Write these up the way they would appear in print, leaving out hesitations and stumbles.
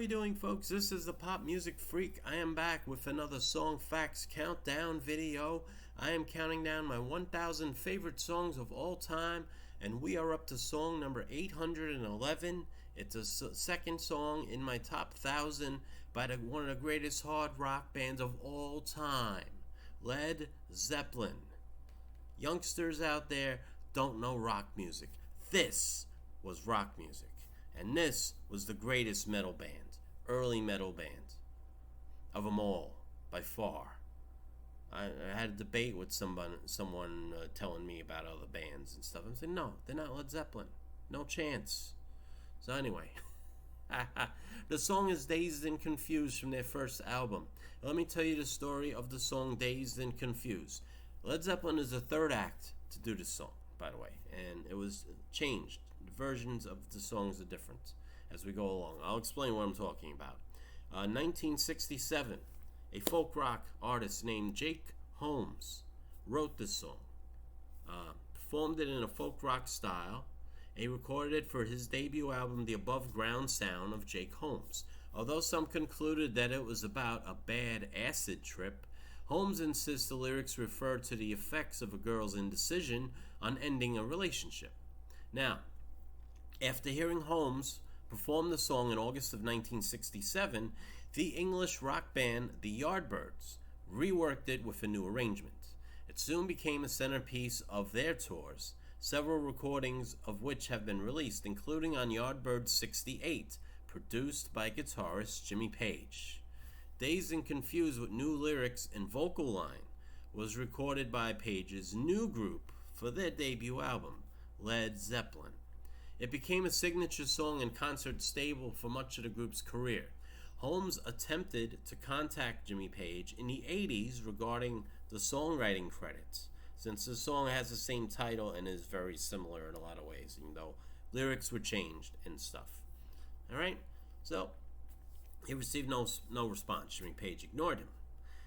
you doing, folks? This is the Pop Music Freak. I am back with another Song Facts Countdown video. I am counting down my 1,000 favorite songs of all time, and we are up to song number 811. It's a second song in my top 1,000 by one of the greatest hard rock bands of all time, Led Zeppelin. Youngsters out there don't know rock music. This was rock music. And this was the greatest metal band, early metal band of them all, by far. I had a debate with someone telling me about other bands and stuff. I'm saying, no, they're not Led Zeppelin. No chance. So anyway, the song is Dazed and Confused from their first album. Let me tell you the story of the song Dazed and Confused. Led Zeppelin is the third act to do this song, by the way, and it was changed. Versions of the songs are different as we go along. I'll explain what I'm talking about. 1967, a folk rock artist named Jake Holmes wrote this song, performed it in a folk rock style, and he recorded it for his debut album, The Above Ground Sound of Jake Holmes. Although some concluded that it was about a bad acid trip, Holmes insists the lyrics refer to the effects of a girl's indecision on ending a relationship. Now, after hearing Holmes perform the song in August of 1967, the English rock band The Yardbirds reworked it with a new arrangement. It soon became a centerpiece of their tours, several recordings of which have been released, including on Yardbirds 68, produced by guitarist Jimmy Page. Dazed and Confused with new lyrics and vocal line was recorded by Page's new group for their debut album, Led Zeppelin. It became a signature song and concert staple for much of the group's career. Holmes attempted to contact Jimmy Page in the 80s regarding the songwriting credits, since the song has the same title and is very similar in a lot of ways, even though lyrics were changed and stuff. Alright, so he received no response. Jimmy Page ignored him.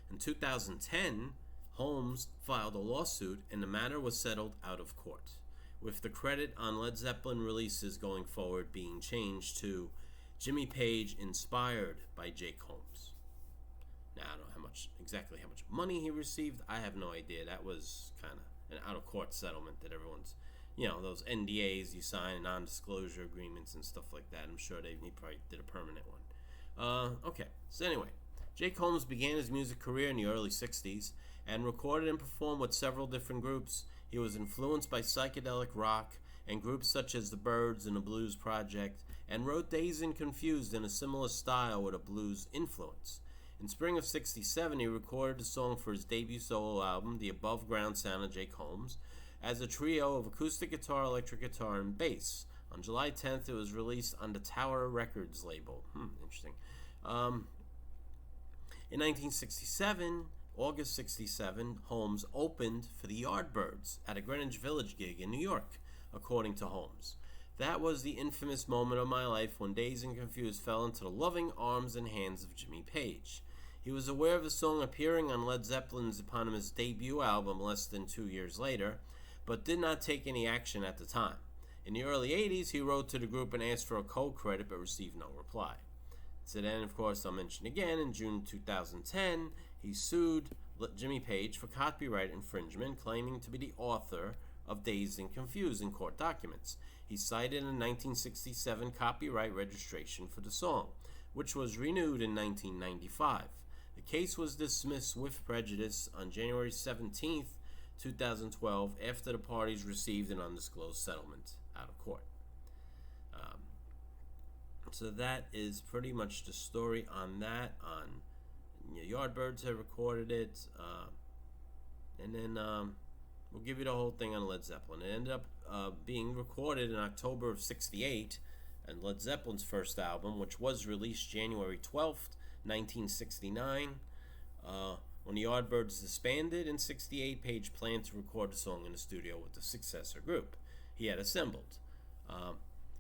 In 2010, Holmes filed a lawsuit and the matter was settled out of court, with the credit on Led Zeppelin releases going forward being changed to Jimmy Page inspired by Jake Holmes. Now, I don't know exactly how much money he received. I have no idea. That was kind of an out-of-court settlement that everyone's, those NDAs you sign, non-disclosure agreements and stuff like that. I'm sure he probably did a permanent one. Okay, so anyway, Jake Holmes began his music career in the early 60s and recorded and performed with several different groups. He was influenced by psychedelic rock and groups such as the Byrds and the Blues Project, and wrote Dazed and Confused in a similar style with a blues influence. In spring of 67, he recorded a song for his debut solo album, The Above Ground Sound of Jake Holmes, as a trio of acoustic guitar, electric guitar, and bass. On July 10th, it was released on the Tower Records label. Interesting. In 1967, August 67, Holmes opened for the Yardbirds at a Greenwich Village gig in New York, according to Holmes. That was the infamous moment of my life when Dazed and Confused fell into the loving arms and hands of Jimmy Page. He was aware of the song appearing on Led Zeppelin's eponymous debut album less than 2 years later, but did not take any action at the time. In the early 80s, he wrote to the group and asked for a co-credit but received no reply. So then, of course, I'll mention again, in June 2010, he sued Jimmy Page for copyright infringement, claiming to be the author of Dazed and Confused in court documents. He cited a 1967 copyright registration for the song, which was renewed in 1995. The case was dismissed with prejudice on January 17, 2012, after the parties received an undisclosed settlement out of court. So that is pretty much the story on that. Yardbirds have recorded it, and then we'll give you the whole thing on Led Zeppelin. It ended up being recorded in October of 68, and Led Zeppelin's first album, which was released January 12th, 1969. When the Yardbirds disbanded in 68, Page planned to record the song in the studio with the successor group he had assembled.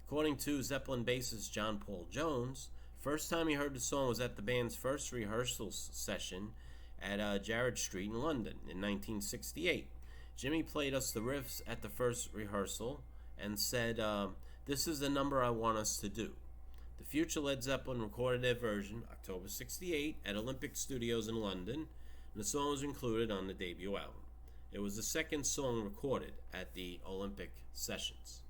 According to Zeppelin bassist John Paul Jones, first time he heard the song was at the band's first rehearsal session at Jared Street in London in 1968. Jimmy played us the riffs at the first rehearsal and said, "This is the number I want us to do." The future Led Zeppelin recorded their version October 68 at Olympic Studios in London, and the song was included on the debut album. It was the second song recorded at the Olympic sessions.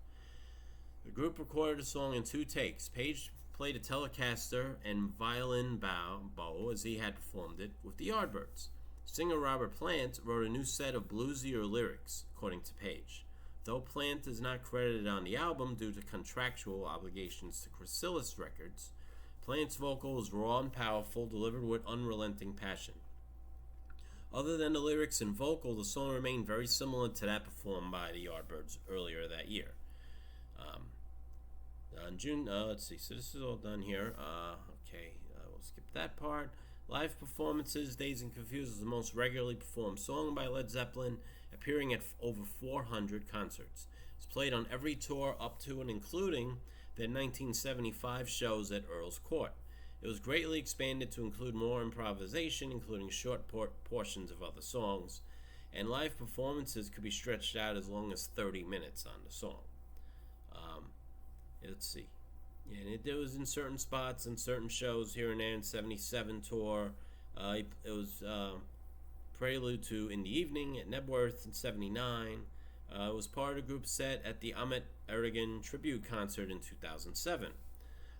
The group recorded the song in 2 takes. Page played a Telecaster and violin bow as he had performed it with the Yardbirds. Singer Robert Plant wrote a new set of bluesier lyrics, according to Page. Though Plant is not credited on the album due to contractual obligations to Chrysalis Records, Plant's vocal was raw and powerful, delivered with unrelenting passion. Other than the lyrics and vocal, the song remained very similar to that performed by the Yardbirds earlier that year. On June, let's see, so this is all done here. We'll skip that part. Live performances, Dazed and Confused is the most regularly performed song by Led Zeppelin, appearing at over 400 concerts. It's played on every tour up to and including their 1975 shows at Earl's Court. It was greatly expanded to include more improvisation, including short portions of other songs, and live performances could be stretched out as long as 30 minutes on the song. Let's see. And it was in certain spots and certain shows here and there in 77 tour. It was prelude to In the Evening at Nebworth in 79. It was part of the group set at the Ahmet Ertegun tribute concert in 2007.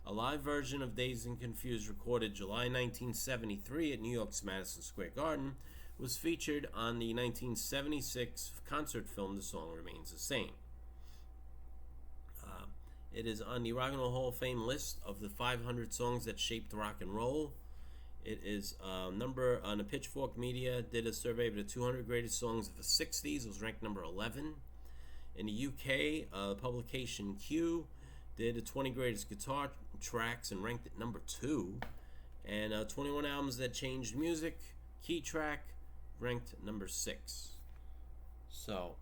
A live version of Dazed and Confused recorded July 1973 at New York's Madison Square Garden was featured on the 1976 concert film The Song Remains the Same. It is on the Rock and Roll Hall of Fame list of the 500 songs that shaped rock and roll. It is number on the Pitchfork Media did a survey of the 200 greatest songs of the 60s. It was ranked number 11. In the UK, publication Q did the 20 greatest guitar tracks and ranked it number 2. And 21 albums that changed music, Key Track, ranked number 6. So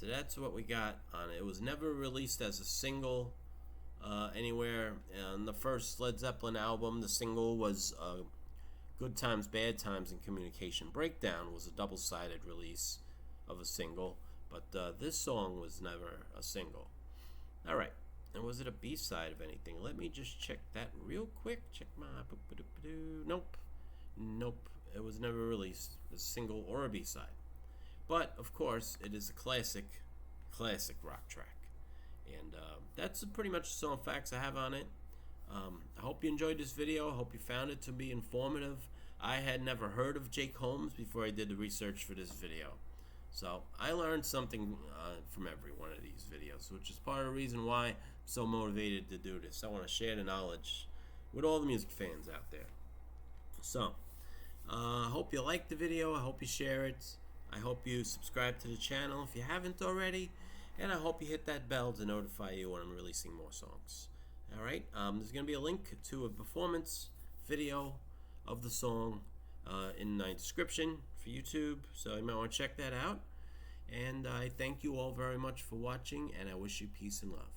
that's what we got on it. It was never released as a single anywhere. On the first Led Zeppelin album, the single was Good Times, Bad Times, and Communication Breakdown was a double-sided release of a single, but this song was never a single. All right, and was it a B-side of anything? Let me just check that real quick. Check my... Nope. It was never released as a single or a B-side. But, of course, it is a classic rock track. And that's pretty much the song facts I have on it. I hope you enjoyed this video. I hope you found it to be informative. I had never heard of Jake Holmes before I did the research for this video. So I learned something from every one of these videos, which is part of the reason why I'm so motivated to do this. I want to share the knowledge with all the music fans out there. So I hope you like the video. I hope you share it. I hope you subscribe to the channel if you haven't already, and I hope you hit that bell to notify you when I'm releasing more songs. Alright, there's going to be a link to a performance video of the song in my description for YouTube, so you might want to check that out. And I thank you all very much for watching, and I wish you peace and love.